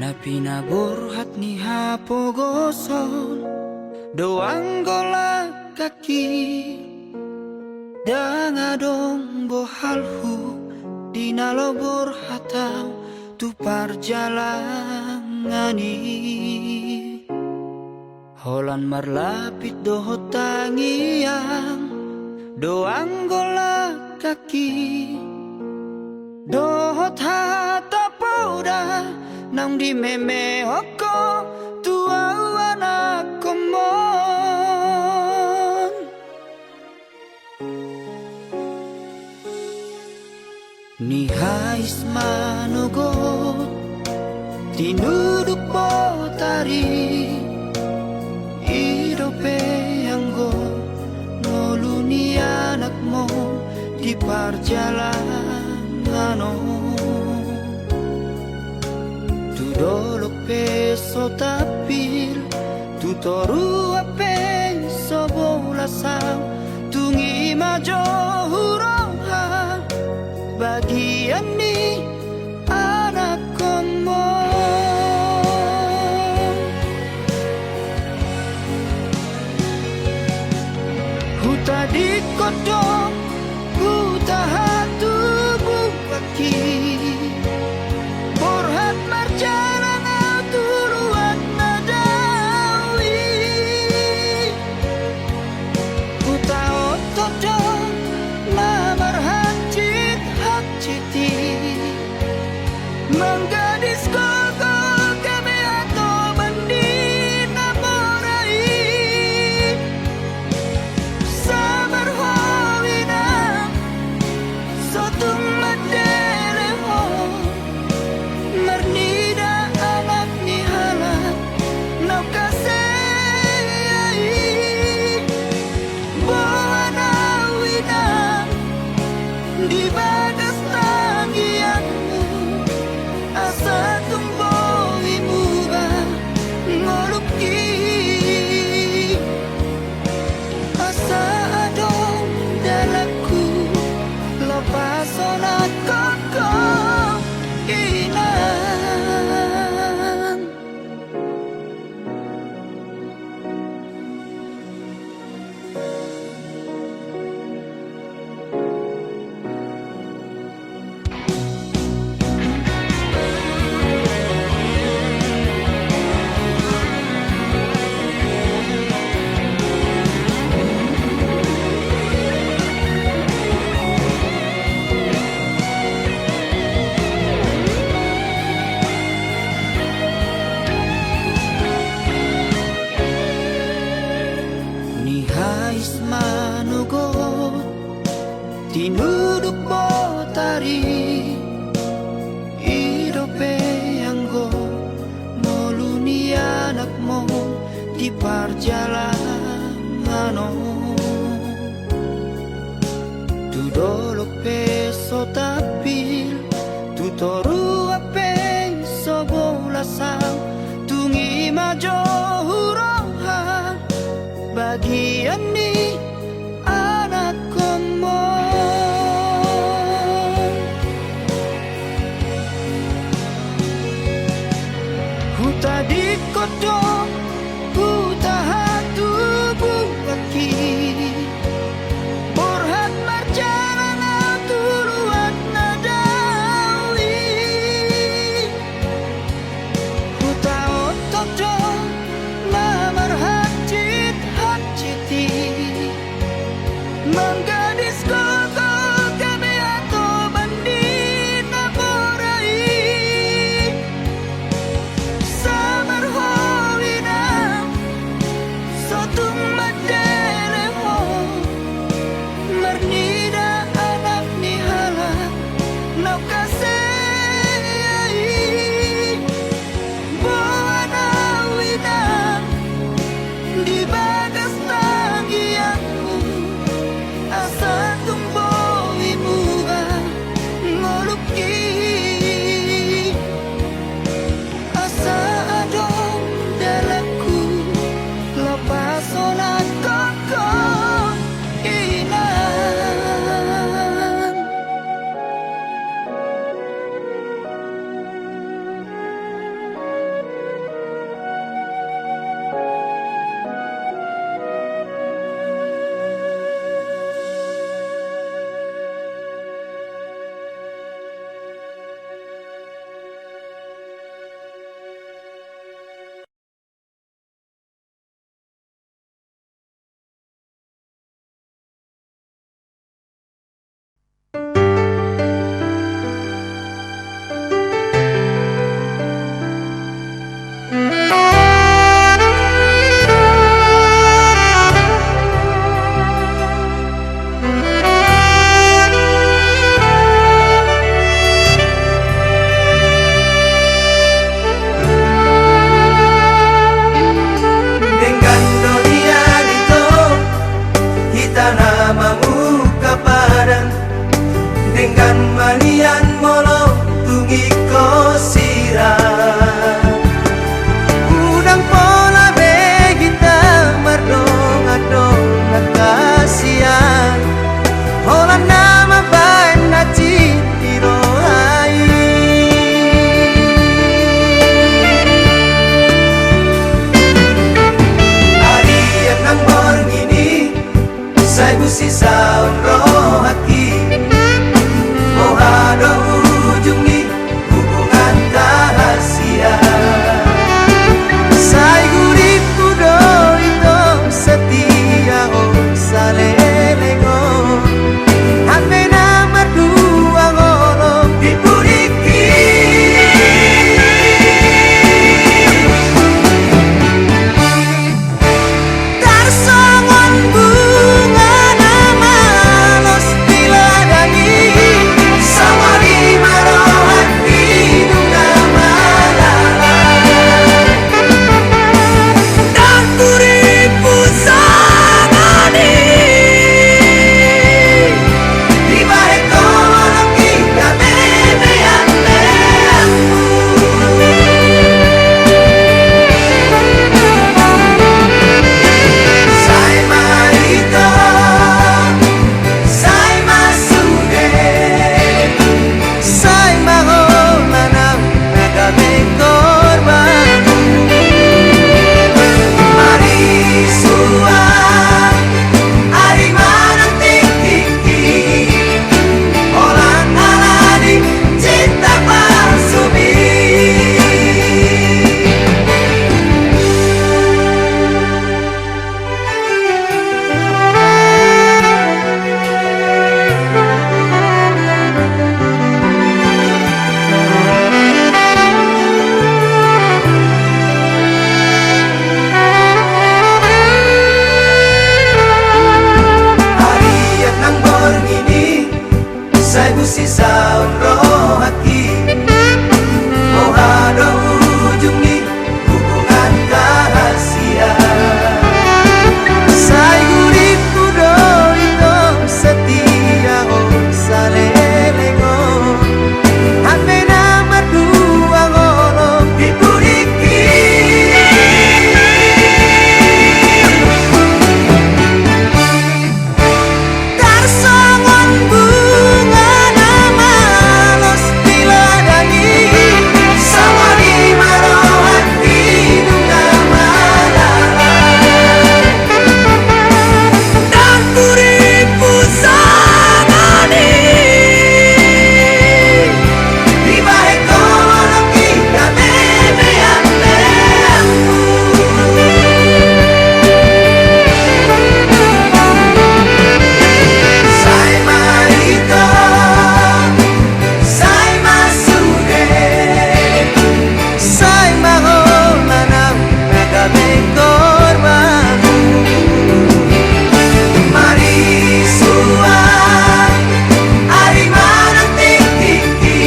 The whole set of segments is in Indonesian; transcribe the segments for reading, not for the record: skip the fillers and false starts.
Na pinaburhat ni hapogoson doang gola kaki dangadong bohalhu dinalobor hatau tu parjalangani holan marlapit doho tangiang doang gola kaki dohot hata pauda nang di meme hoko tua anak komon ni hais manugot tinuduk potari idope anggo noluni anakmu di perjalanan tu dolok peso tapil tu toru ape sobolasang tungi majo huroha bagian ni anak komo huta di kodong huta hatu bukaki borhat marjalang tuluan nadawi huta otodong lamar hajit hajiti menggadis gogol kami atau bandi namorai samar hawina sotung madeleho mernida anak ni halat nau kasei boana wina di bagas tangianmu asa tumboi muba ngoluki asa adong dalaku lepasona koko inan ni hais manugot tinuduk botari idope anggo noluni anakmu di perjalanan tu dolok peso tapil tu toru ape sobolasang tungi majo huroha bagian ni anak komo huta di kodong huta hatu bukaki borhat marjalang tuluan nadawi huta otodong lamar hajit hajiti menggadis gogol kami atau bandi namorai samar hawina sotung madeleho mernida anak ni halat nau kasei boana wina di bagas tangianmu asa tung sisa roh hati. Oh ada ujungnya hubungan rahasia. Sai guriku do ito setia oh salelengo. Ame nama dua ngolo dipuriki. Tarsongon bunga nama los diladani. Sama di marohan hidungnya malalai. Dan kuripu samani di bahe kolong kita memeang meangku. Sai marito, sai masude, sai maholanang nagaming korbanku. Mari suan, ari manang tiki-tiki.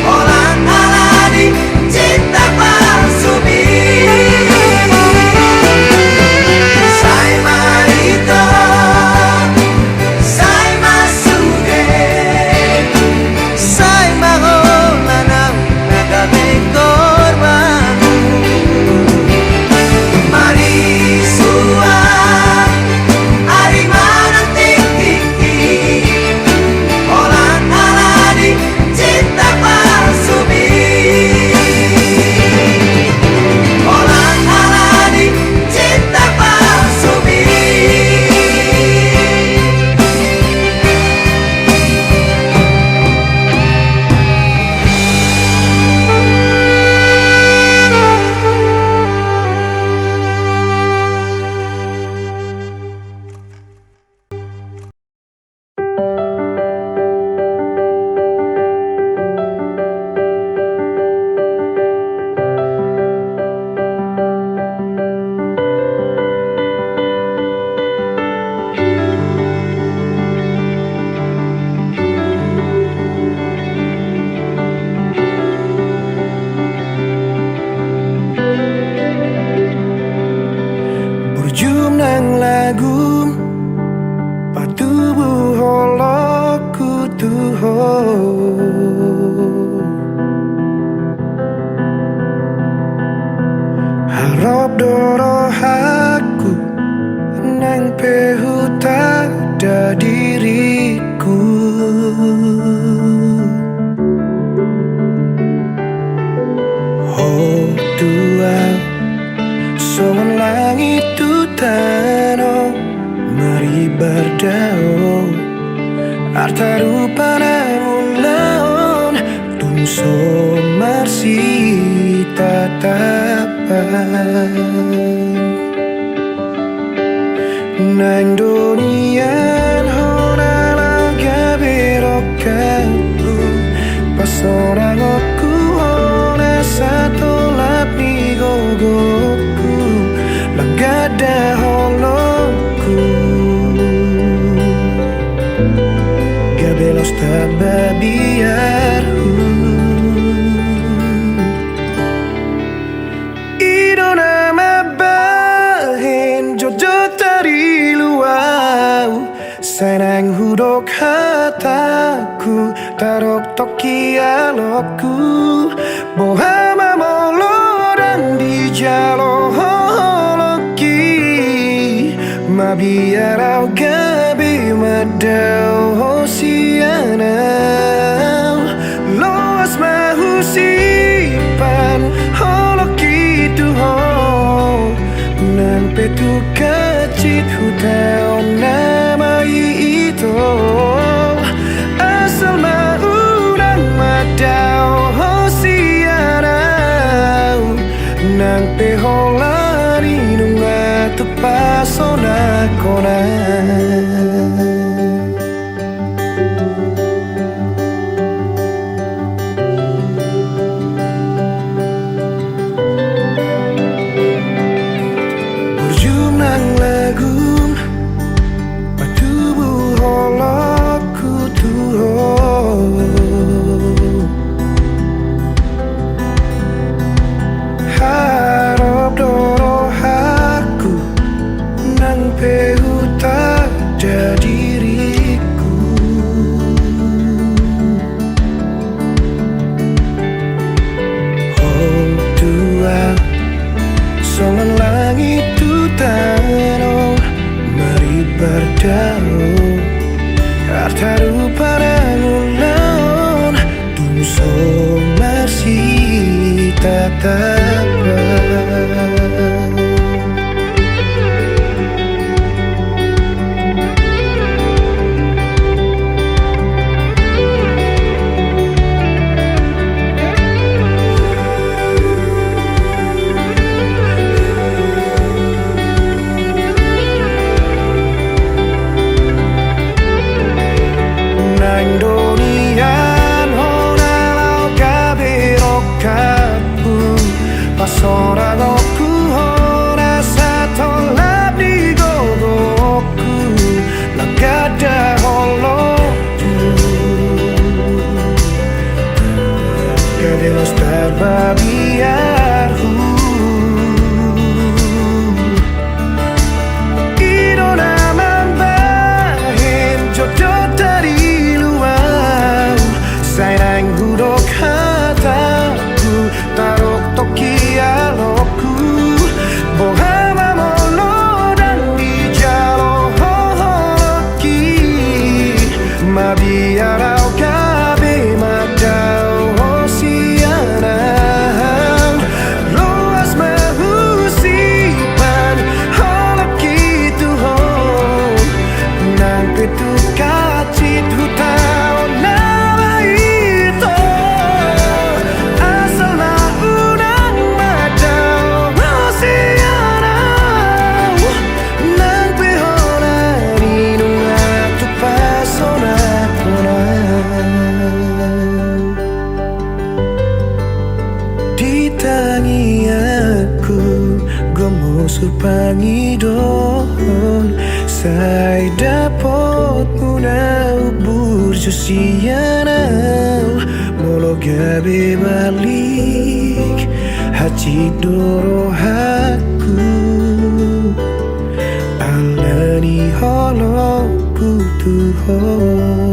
Orang aladi cinta palsumi. Sai marito, sai masude, sai maholanang nagaming korbanku. Mari suan, ari manang tiki-tiki. Orang aladi cinta palsumi. Orang aladi cinta palsumi. Berjum nang lagu patubu holoku tuho. Harap doro aku nang pehuta da diriku. Oh Tuhan, songon langit tutano mari berdao arta rupa namun laon tumso marsi tatapan nang donian hona laga berokanku pasonang aku hona satu lapi gogoku langgada holoku gabelos tababiarku idona mabahin jojo tari luau senang hudok hataku tarok toki alokku bohama molo dan di jalo mabiarau gabi madau hosianau loas mahusipan holok itu ho nang petu kacit hutau nama itu asal maudang madau hosianau nang peholari nunga tu pasona kona. Lagu patubu holoku tuho Tartaru parangunan Tuso marsi tatapa Soragoku ora satolap di gogoku Lagada holoku Kadelos terbabiarku Irona mambahin jodoh dari luar Sayang hudok hataku Tarok toki dialogku Bohama molo dan dijalo hoki Mabiarau kabe madau hosianang Loas mahusipan holoki tuhon Nang petu kacit hutao nama itu Asal na Pangidon Say dapat muna burjo siyanau Molo gabe balik Hati doro haku Alani holo putuhon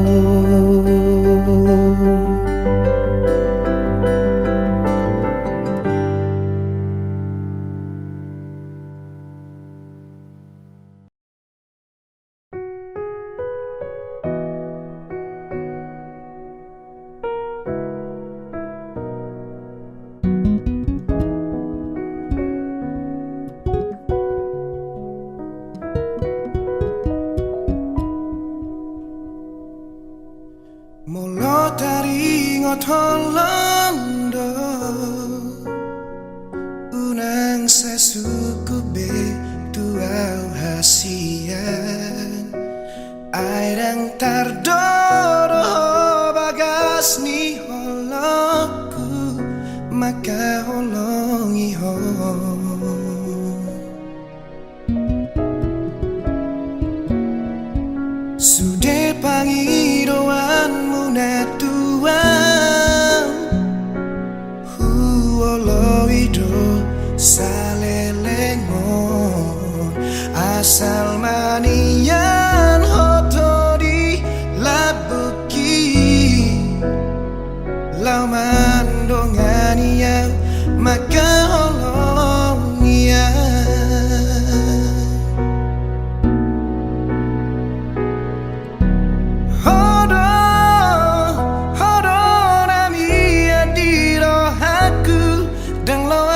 Molo dari ngotolondo Unang sasukube tuau hasian Airang tardoro bagas ni holoku Maka holongi ho Sude pangidoanmu natuang Huoloido salelengon Asal manian hotori labuki Lau mandongania maka holongia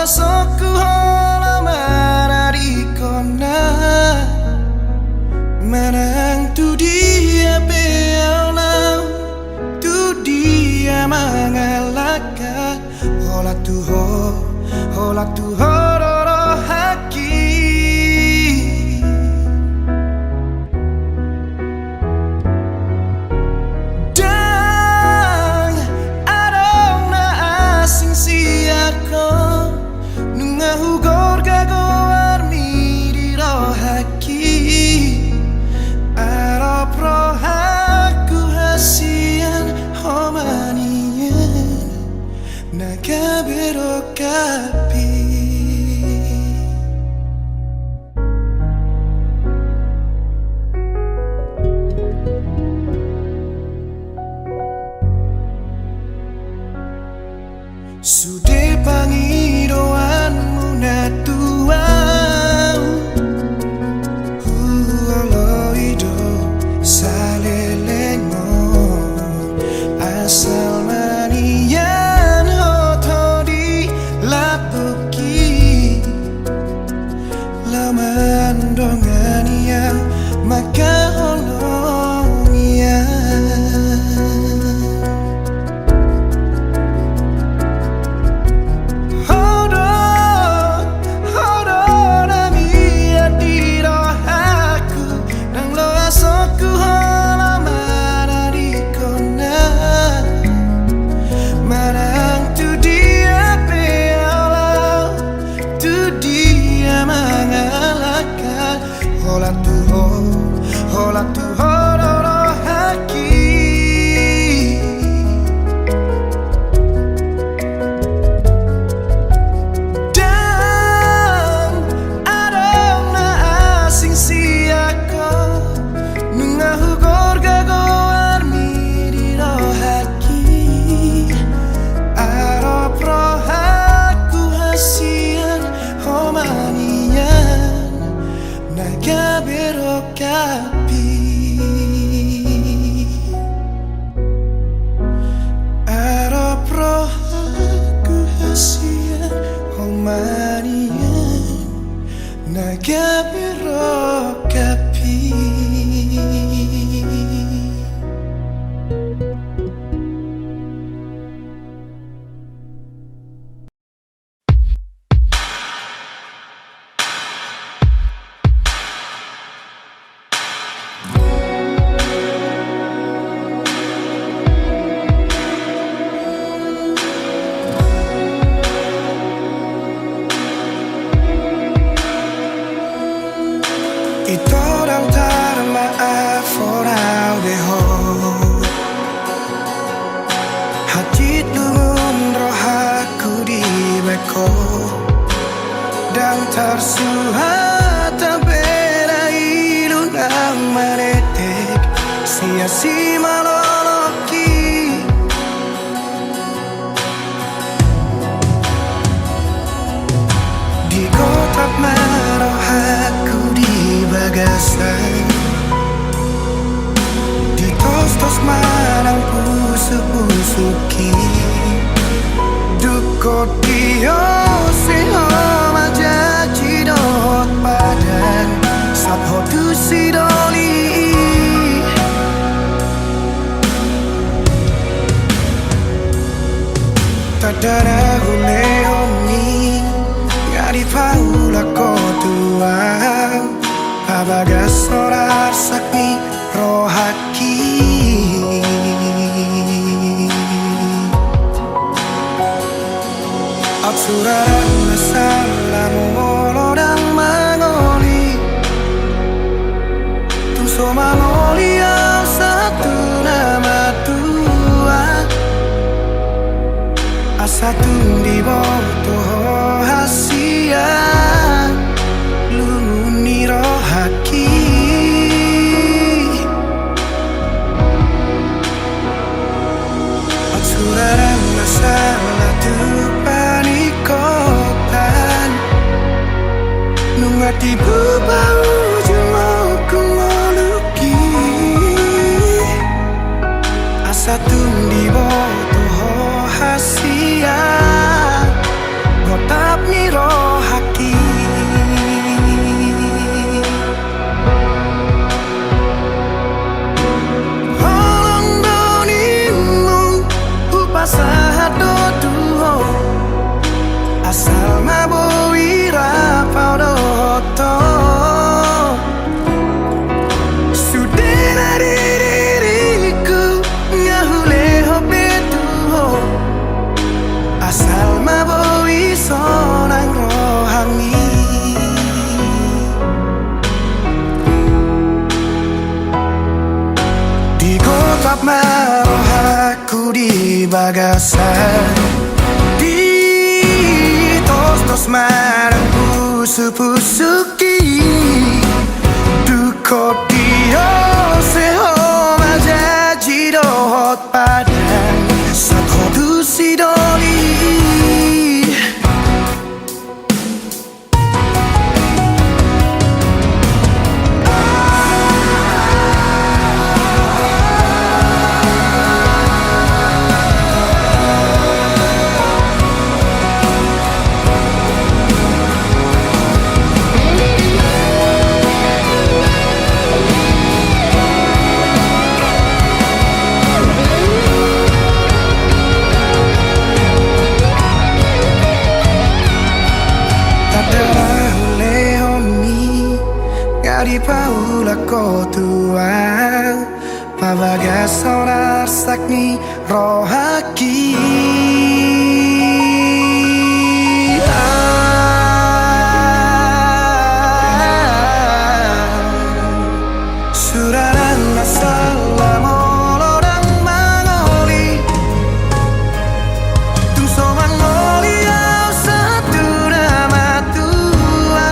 Soku hola mararikona Manang tu dia beolau Tu dia mangalaka Hola tu hororo haki Dan adona asing siako Hugor gagoar mi di rohaki Arop rohaku hasian homanian Naga berokapi Sude pangidoanmu natuau Huoloido saleleng tersuhata bela ilunang manetek sia-sia maloloki di kotak maroh aku di bagasan di tos-tos marang pusu-pusuki dukot dio seho majaji dot padan sabho tu sidoli tadara hule honi ngari paula kotua abagas sorar sakni rohaki Atsuran masalah molodang mangoli Tuso mangoli yang satu nama tua Asatu di bawah hasia Luni rohaki Atsuran masalah panikotan Nungati bubau jumauku moluki Asatun di botoh hasia Gotap niro haki Holong donimu upasahat doduho Asal mabowira paudoto Sudena diriku ngahuleho betuho Asal mabowi sonang rohani Di kotak maroh aku di bagasan Tos marang pusu-pusuki Dukot dio seho majaji dohot padan Satho tu sidoli Di paula kotua Pabagas sonar sakni rohaki Suraran masalah molodang mangoli Tumso mangoli au satu nama tua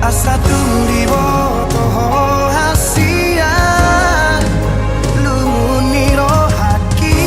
Asatu di botoh hasia Lumuni rohaki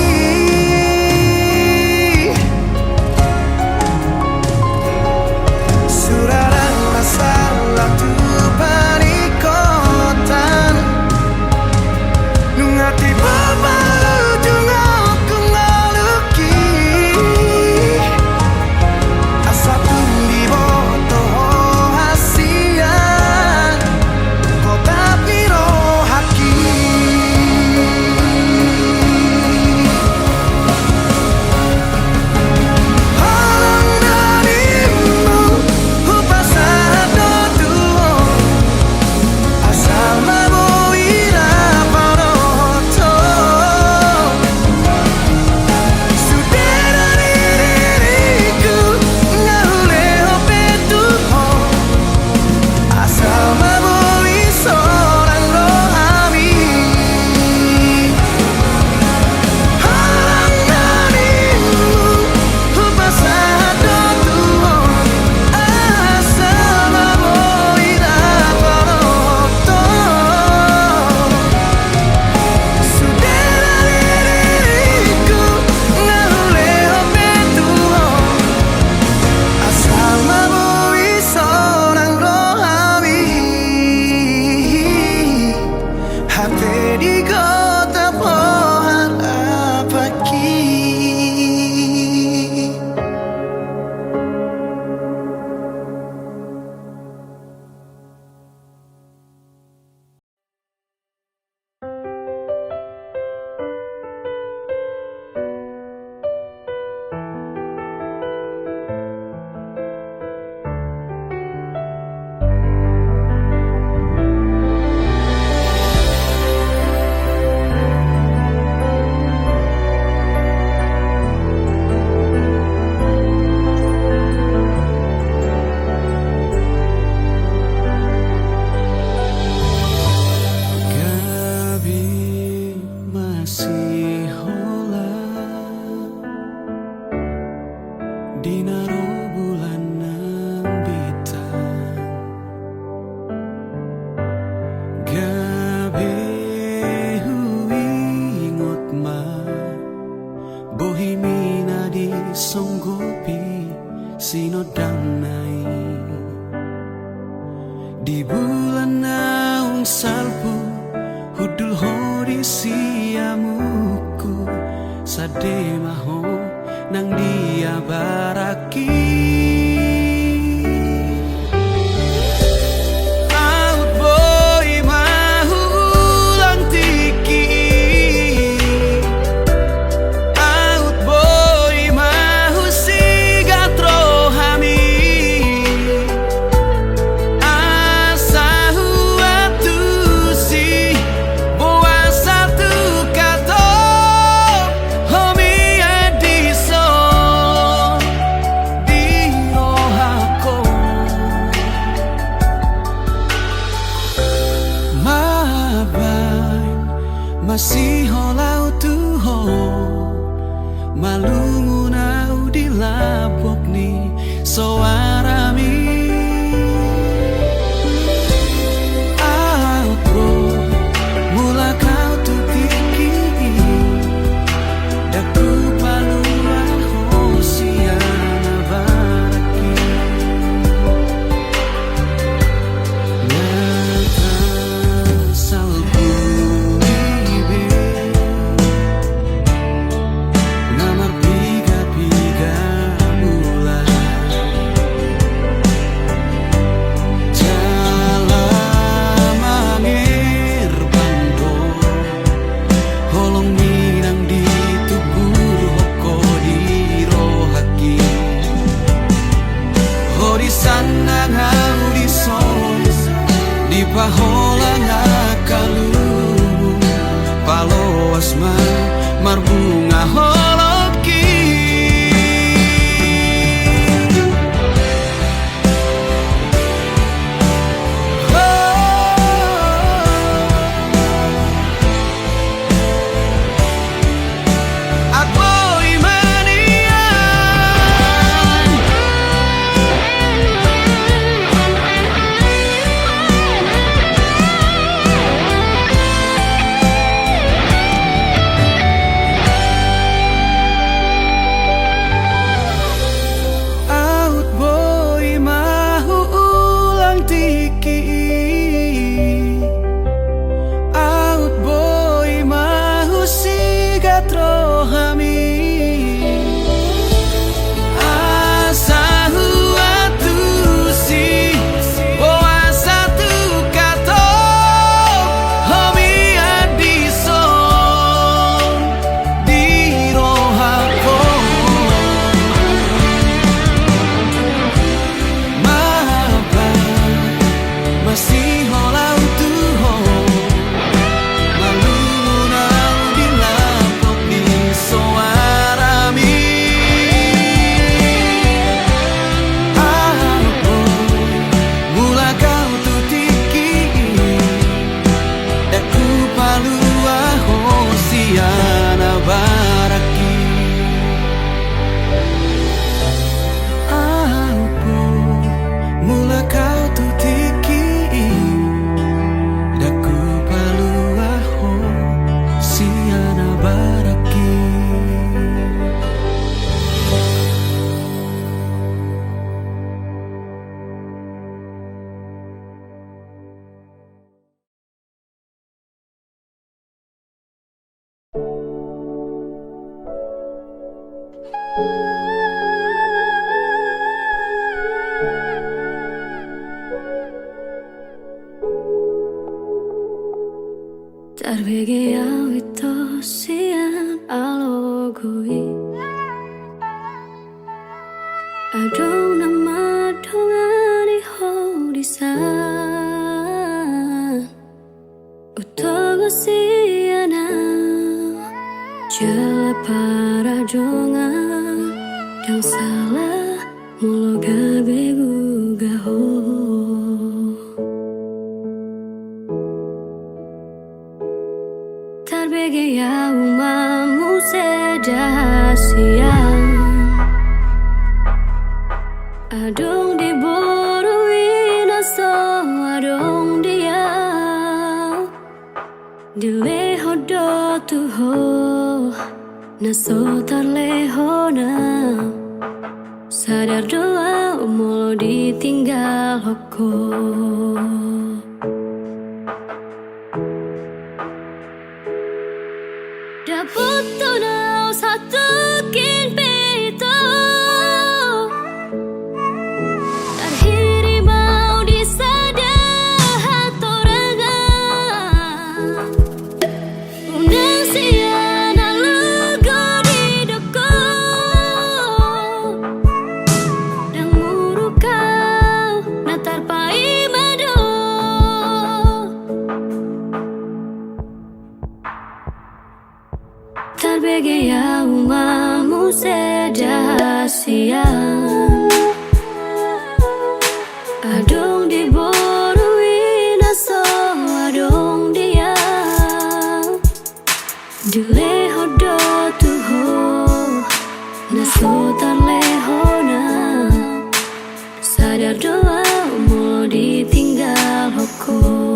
di kota pohon apaki. Dinaro bulan ng bintang, gabi huingot ma bohimina di songgopi sinodang nai di bulan naung salpu hudul hori siamuku sade maho nang dia baraki. Laut boy mahu ulang tiki, laut boy mahu sigatro hami, asahu atusi boa satu kato homi ediso di rohako. Mabay masih holau tuho malungu nau di lapok ni soarami. Outro mula kau tu tiki daku palua hosiana baraki. Nyata salbu ibe namar piga-piga mula jalan mangir bando holong minang di tubuh hoko di rohaki horisan ngau di son di pahola ngakalu palo asma marbunga holoki. Ako'y manian out boy mahu ulang tiki, out boy mahu sigatro hami, asahu atusi boa satu kato homi adison di rohako. Mabay masih holau tuho malungu nau di lapok ni soa Tarbege awito sian alogoi Adong nama dongani hodisan Utogo siana Jala para jongan Yang salah mulo gabegu gaho Tarbege ya umamu sedasian Adong di boruin aso adong dia Dileho do tuho Naso tarleho na Sadar doa umolo ditinggal hoko Dapat tunau satu kin pito Terhiri mau disadah hatorangan Undang siana lugo di doko Dan muru kau natar pai mado Tarbege ya umamu sedasian Adong di boruin aso adong dia Dileho do tuho Naso tarleho na Sadar doa mulo ditinggal hoko